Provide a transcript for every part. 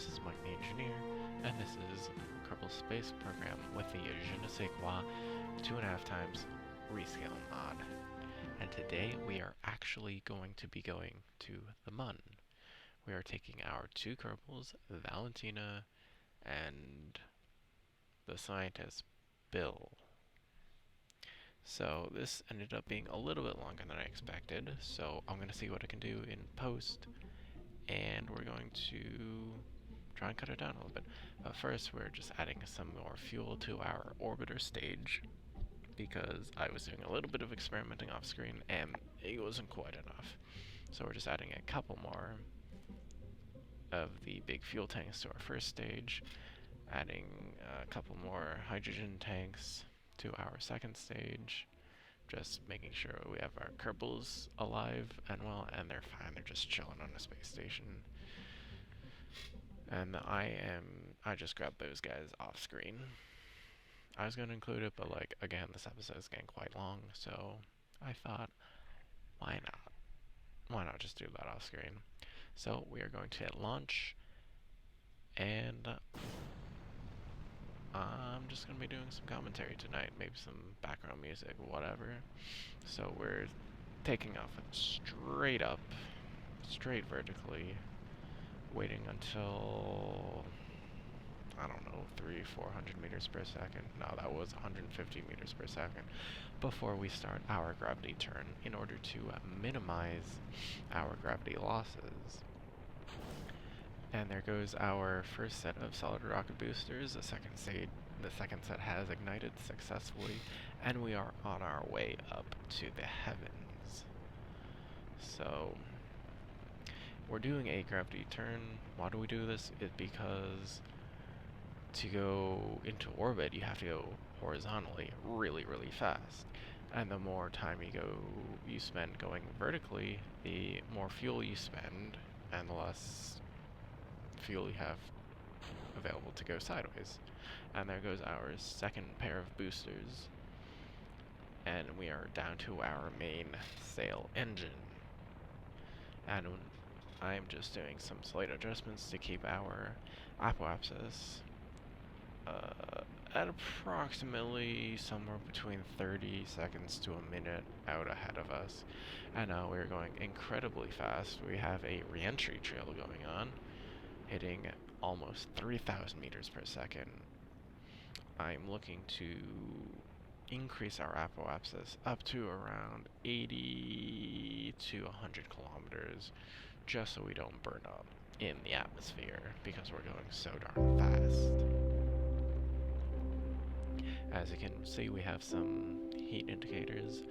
this is Mike the Engineer, and this is Kerbal Space Program with the JNSQ 2.5 times rescale mod. And today we are actually going to be going to the Mun. We are taking our two Kerbals, Valentina and the scientist Bill. So this ended up being a little bit longer than I expected, so I'm going to see what I can do in post, and we're going to try and cut it down a little bit. But first we're just adding some more fuel to our orbiter stage, because I was doing a little bit of experimenting off screen and it wasn't quite enough. So we're just adding a couple more of the big fuel tanks to our first stage, adding a couple more hydrogen tanks to our second stage, just making sure we have our Kerbals alive and well, and they're fine, they're just chilling on the space station. And I just grabbed those guys off screen. I was going to include it, but like, again, this episode is getting quite long, so I thought, why not? Why not just do that off screen? So we are going to hit launch, and I'm just going to be doing some commentary tonight, maybe some background music, whatever. So we're taking off straight up, straight vertically, waiting until, I don't know, 300-400 meters per second. No, that was 150 meters per second before we start our gravity turn in order to minimize our gravity losses. And there goes our first set of solid rocket boosters. The second set has ignited successfully, and we are on our way up to the heavens. So we're doing a gravity turn. Why do we do this? It's because to go into orbit, you have to go horizontally really, really fast. And the more time you spend going vertically, the more fuel you spend, and the less fuel you have available to go sideways. And there goes our second pair of boosters, and we are down to our main sail engine. And I'm just doing some slight adjustments to keep our apoapsis at approximately somewhere between 30 seconds to a minute out ahead of us. And now we're going incredibly fast. We have a re-entry trail going on, hitting almost 3,000 meters per second. I'm looking to increase our apoapsis up to around 80 to 100 kilometers, just so we don't burn up in the atmosphere, because we're going so darn fast. As you can see, we have some heat indicators,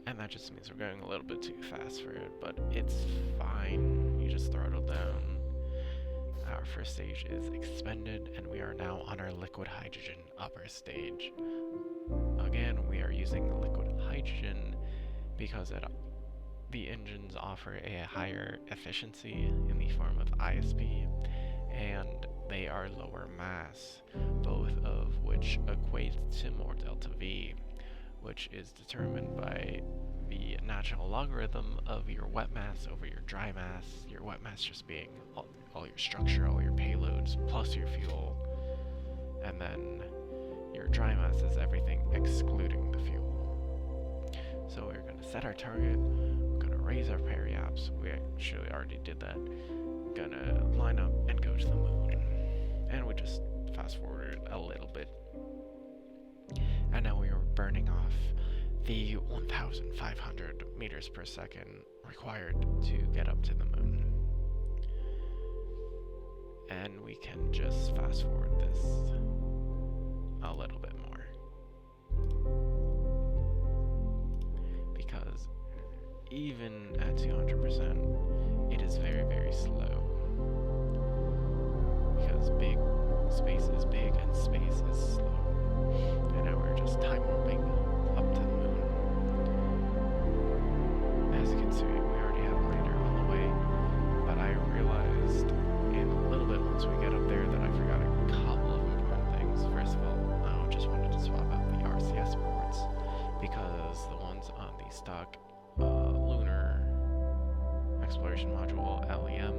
and that just means we're going a little bit too fast for it, but it's fine. You just throttle down. Our first stage is expended, and we are now on our liquid hydrogen upper stage. Again, we are using liquid hydrogen because the engines offer a higher efficiency in the form of ISP, and they are lower mass, both of which equate to more delta V, which is determined by the natural logarithm of your wet mass over your dry mass, your wet mass just being all your structure, all your payloads, plus your fuel, and then your dry mass is everything excluding the fuel. So we're going to set our target, we're going to raise our periaps, we actually already did that, going to line up and go to the moon, and we just fast forward a little bit, and now we are burning off the 1,500 meters per second required to get up to the moon. And we can just fast forward this a little bit more, because even at 200%, it is very, very slow, because big space is big and space is slow. And now we're just time warping up to the moon. As you can see, we already have a lander on the way, but I realized in a little bit once we get up there that I forgot a couple of important things. First of all, I just wanted to swap out the RCS ports, because the ones on the stock Lunar Exploration Module LEM,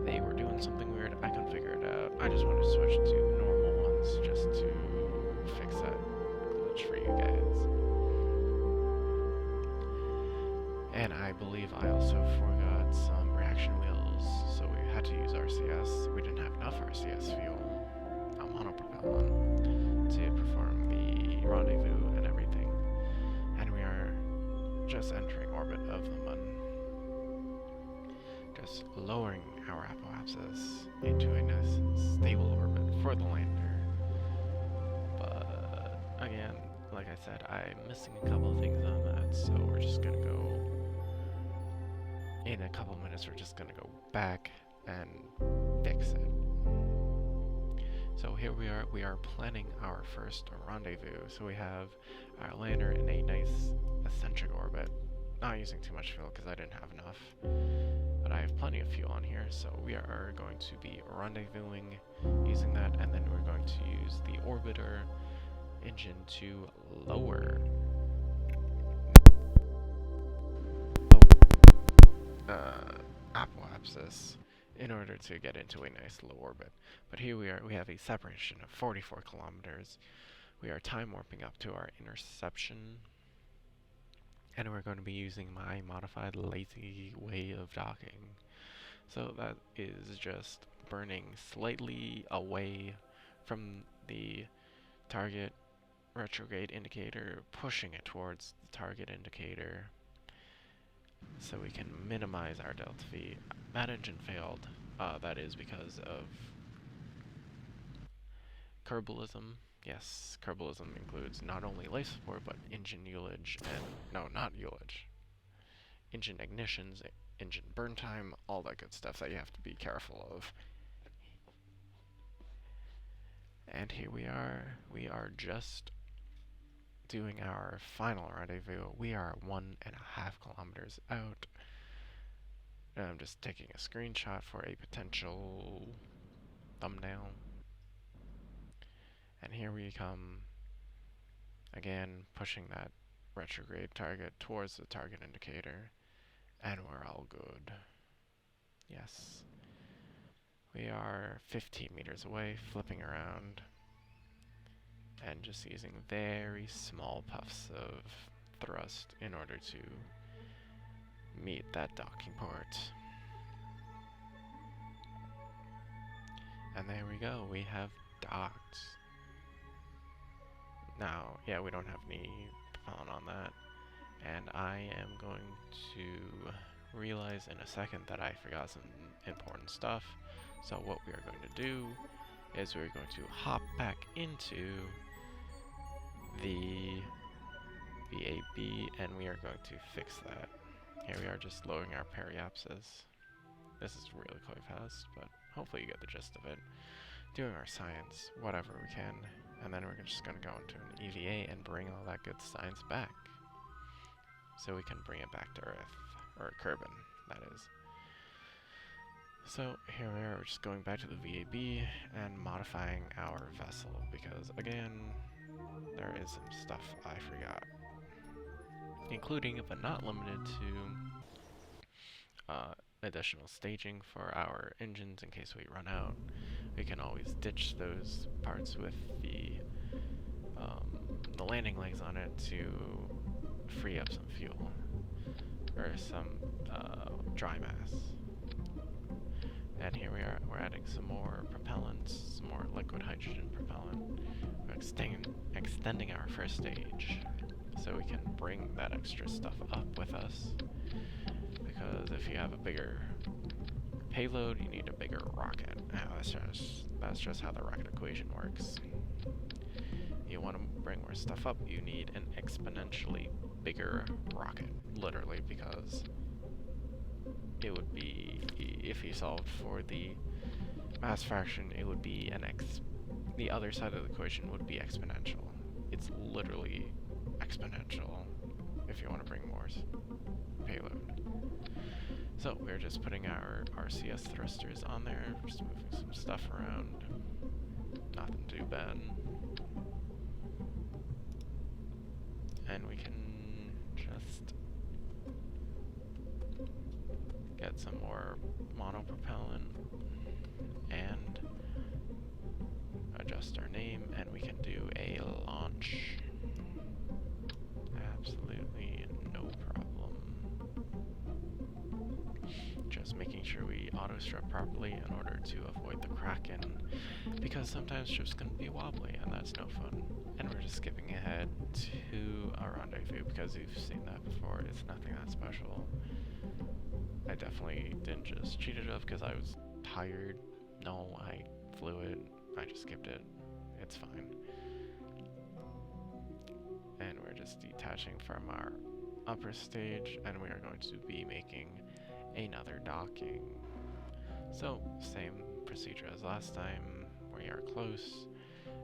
they were doing something weird. I can figure it out. I just want to switch to the normal ones just to fix that glitch for you guys. And I believe I also forgot some reaction wheels, so we had to use RCS. We didn't have enough RCS fuel, monopropellant, to perform the rendezvous and everything. And we are just entering orbit of the Moon. Just lowering our apoapsis into a nice stable orbit for the lander. But again, like I said, I'm missing a couple of things on that, so we're just gonna go, in a couple minutes, we're just gonna go back and fix it. So here we are planning our first rendezvous. So we have our lander in a nice eccentric orbit. Not using too much fuel because I didn't have enough. But I have plenty of fuel on here, so we are going to be rendezvousing using that, and then we're going to use the orbiter engine to lower apoapsis in order to get into a nice low orbit. But here we have a separation of 44 kilometers. We are time warping up to our interception, and we're going to be using my modified lazy way of docking. So that is just burning slightly away from the target retrograde indicator, pushing it towards the target indicator, so we can minimize our delta V. That engine failed. That is because of Kerbalism. Yes, Kerbalism includes not only life support, but engine ullage and, no, not ullage. Engine ignitions, engine burn time, all that good stuff that you have to be careful of. And here we are just doing our final rendezvous. We are 1.5 kilometers out. And I'm just taking a screenshot for a potential thumbnail. And here we come, again, pushing that retrograde target towards the target indicator, and we're all good. Yes. We are 15 meters away, flipping around, and just using very small puffs of thrust in order to meet that docking port. And there we go, we have docked. Now, yeah, we don't have any propellant on that, and I am going to realize in a second that I forgot some important stuff. So what we are going to do is we're going to hop back into the VAB, and we are going to fix that. Here we are just lowering our periapsis. This is really quite fast, but hopefully you get the gist of it. Doing our science, whatever we can, and then we're just going to go into an EVA and bring all that good science back. So we can bring it back to Earth, or Kerbin, that is. So here we are, we're just going back to the VAB and modifying our vessel, because again, there is some stuff I forgot. Including, but not limited to, additional staging for our engines in case we run out. We can always ditch those parts with the landing legs on it to free up some fuel, or some dry mass. And here we are, we're adding some more propellants, some more liquid hydrogen propellant. We're extending our first stage, so we can bring that extra stuff up with us. Because if you have a bigger payload, you need a bigger rocket. That's just how the rocket equation works. You want to bring more stuff up, you need an exponentially bigger rocket, literally, because it would be, if you solved for the mass fraction, it would be the other side of the equation would be exponential. It's literally exponential if you want to bring more payload. So we're just putting our RCS thrusters on there, just moving some stuff around. Nothing too bad. And we can just get get some more monopropellant and adjust our name, and we can do a launch. Absolutely no problem. Just making sure we auto strut properly in order to avoid the Kraken, because sometimes ships can be wobbly and that's no fun. And we're just skipping ahead to our rendezvous because you've seen that before. It's nothing that special. I definitely didn't just cheat it up because I was tired. No, I flew it. I just skipped it. It's fine. And we're just detaching from our upper stage, and we are going to be making another docking. So, same procedure as last time. We are close,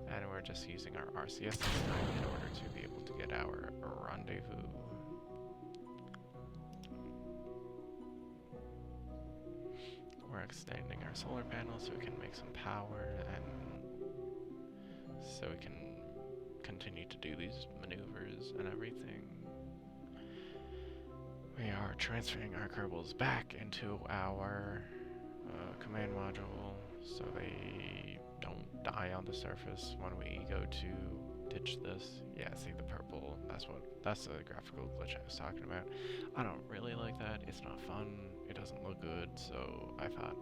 and we're just using our RCS this time in order to be able to get our rendezvous. We're extending our solar panels so we can make some power, and so we can continue to do these maneuvers and everything. We are transferring our Kerbals back into our command module so they don't die on the surface when we go to ditch this. Yeah, see the purple, that's the graphical glitch I was talking about. I don't really like that. It's not fun, it doesn't look good, so I thought,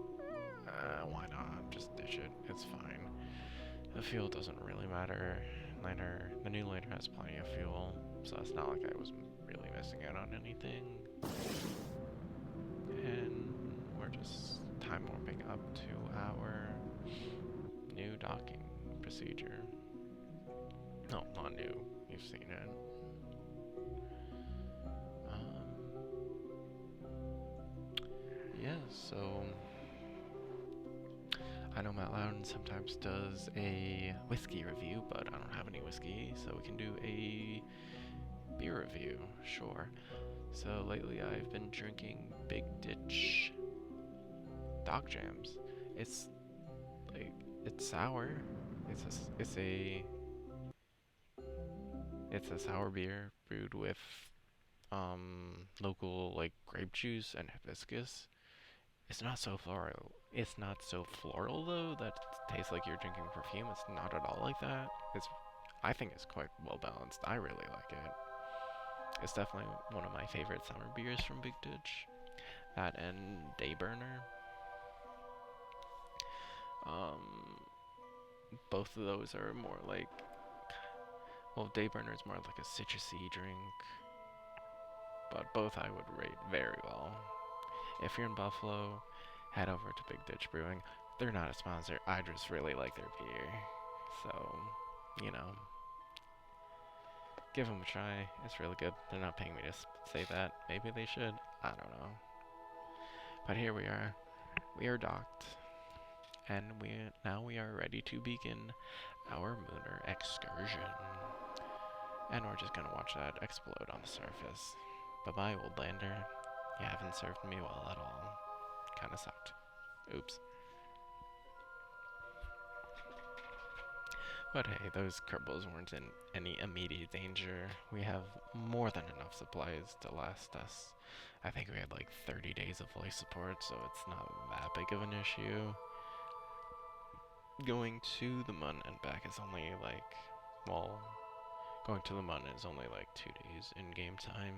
why not just ditch it? It's fine. The fuel doesn't really matter. The new lander has plenty of fuel, so it's not like I was really missing out on anything. And we're just time warping up to our new docking procedure. No, not new. You've seen it. Yeah, so I know Matt Loudon sometimes does a whiskey review, but I don't have any whiskey, so we can do a beer review, sure. So lately I've been drinking Big Ditch Dock Jams. It's like, it's sour. It's a sour beer brewed with local like grape juice and hibiscus. It's not so floral. It's not so floral though that it tastes like you're drinking perfume. It's not at all like that. I think it's quite well balanced. I really like it. It's definitely one of my favorite summer beers from Big Ditch. That and Dayburner. Both of those are more like, well, Dayburner is more like a citrusy drink, but both I would rate very well. If you're in Buffalo, head over to Big Ditch Brewing. They're not a sponsor, I just really like their beer. So, you know, give them a try. It's really good. They're not paying me to say that. Maybe they should. I don't know. But here we are. We are docked. And now we are ready to begin our lunar excursion. And we're just gonna watch that explode on the surface. Bye-bye, old lander. You haven't served me well at all. Kinda sucked. Oops. But hey, those Kerbals weren't in any immediate danger. We have more than enough supplies to last us. I think we had like 30 days of life support, so it's not that big of an issue. Going to the Mun and back is only like, well, going to the Mun is only like 2 days in game time.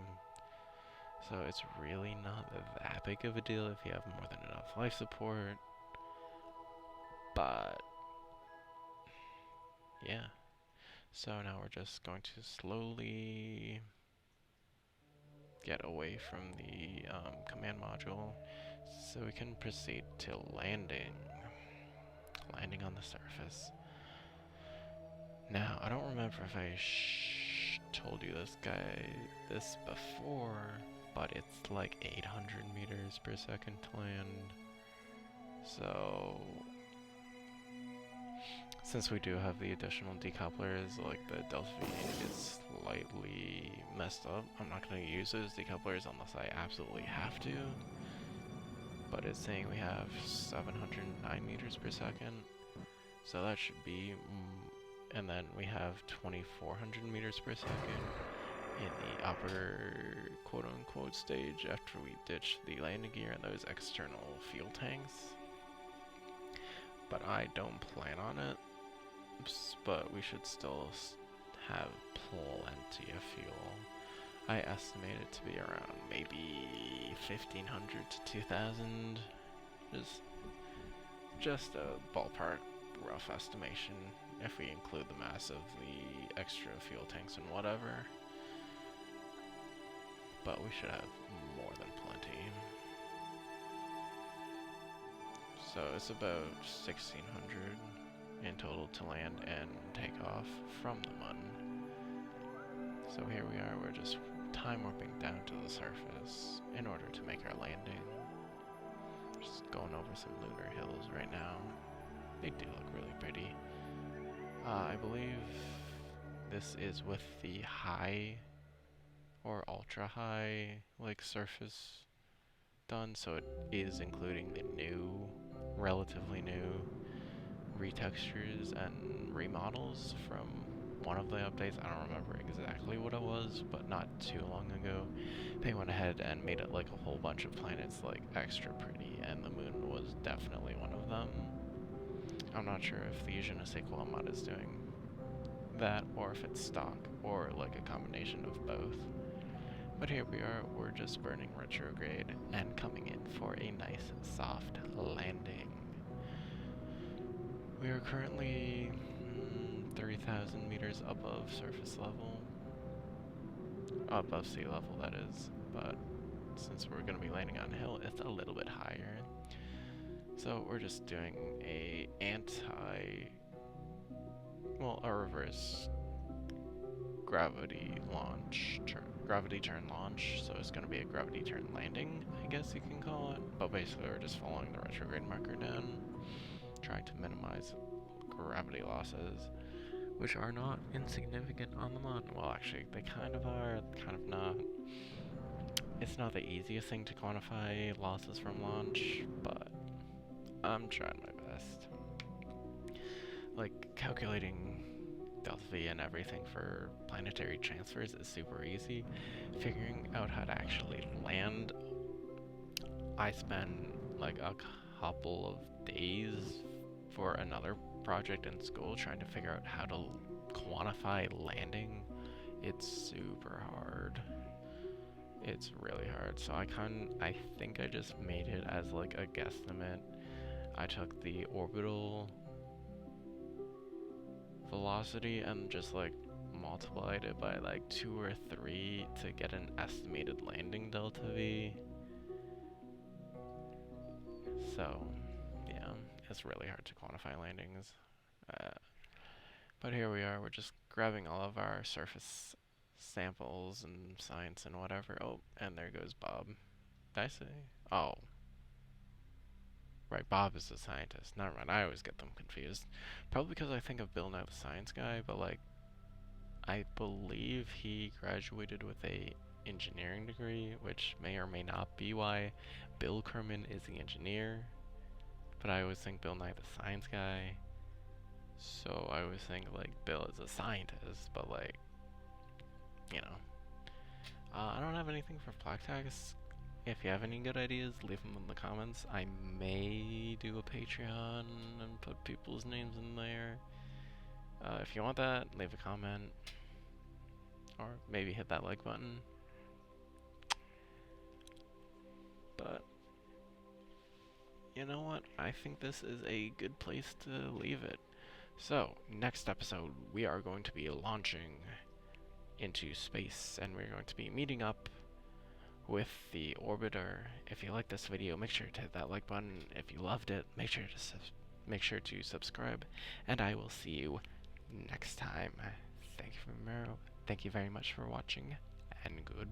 So it's really not that big of a deal if you have more than enough life support. But yeah. So now we're just going to slowly get away from the command module so we can proceed to landing. Landing on the surface. Now, I don't remember if I told you this before, but it's like 800 meters per second to land. So, since we do have the additional decouplers, like the Delta V is slightly messed up. I'm not going to use those decouplers unless I absolutely have to. But it's saying we have 709 meters per second. So that should be, and then we have 2400 meters per second. in the upper quote-unquote stage after we ditch the landing gear and those external fuel tanks. But I don't plan on it, but we should still have plenty of fuel. I estimate it to be around maybe 1,500 to 2,000, just a ballpark rough estimation if we include the mass of the extra fuel tanks and whatever. But we should have more than plenty. So it's about 1,600 in total to land and take off from the Mun. So here we are, we're just time warping down to the surface in order to make our landing. Just going over some lunar hills right now. They do look really pretty. I believe this is with the high or ultra high like surface done, so it is including the new, relatively new retextures and remodels from one of the updates. I don't remember exactly what it was, but not too long ago they went ahead and made it like a whole bunch of planets like extra pretty, and the moon was definitely one of them. I'm not sure if the JNSQ mod is doing that, or if it's stock, or like a combination of both. But here we are, we're just burning retrograde and coming in for a nice soft landing. We are currently 30,000 meters above surface level. Above sea level, that is. But since we're going to be landing on a hill, it's a little bit higher. So we're just doing a reverse gravity turn launch. So it's going to be a gravity turn landing, I guess you can call it. But basically we're just following the retrograde marker down, trying to minimize gravity losses, which are not insignificant on the Mun. Well, actually, they kind of are, kind of not. It's not the easiest thing to quantify losses from launch, but I'm trying my best. Like, calculating delta V and everything for planetary transfers is super easy. Figuring out how to actually land, I spent like a couple of days for another project in school trying to figure out how to quantify landing. It's super hard. It's really hard. So I think I just made it as like a guesstimate. I took the orbital velocity and just like multiplied it by like 2 or 3 to get an estimated landing delta V. So yeah, it's really hard to quantify landings. But here we are, we're just grabbing all of our surface samples and science and whatever. Oh, and there goes Bob. Did I say? Oh. Right, Bob is the scientist. Never mind, I always get them confused. Probably because I think of Bill Nye the Science Guy, but like, I believe he graduated with a engineering degree, which may or may not be why Bill Kerman is the engineer. But I always think Bill Nye the Science Guy. So I always think like Bill is a scientist, but like, you know. I don't have anything for plaque tags. If you have any good ideas, leave them in the comments. I may do a Patreon and put people's names in there. If you want that, leave a comment. Or maybe hit that like button. But, you know what? I think this is a good place to leave it. So, next episode, we are going to be launching into space, and we're going to be meeting up with the orbiter. If you like this video, make sure to hit that like button. If you loved it, make sure to subscribe, and I will see you next time. Thank you very much for watching, and goodbye.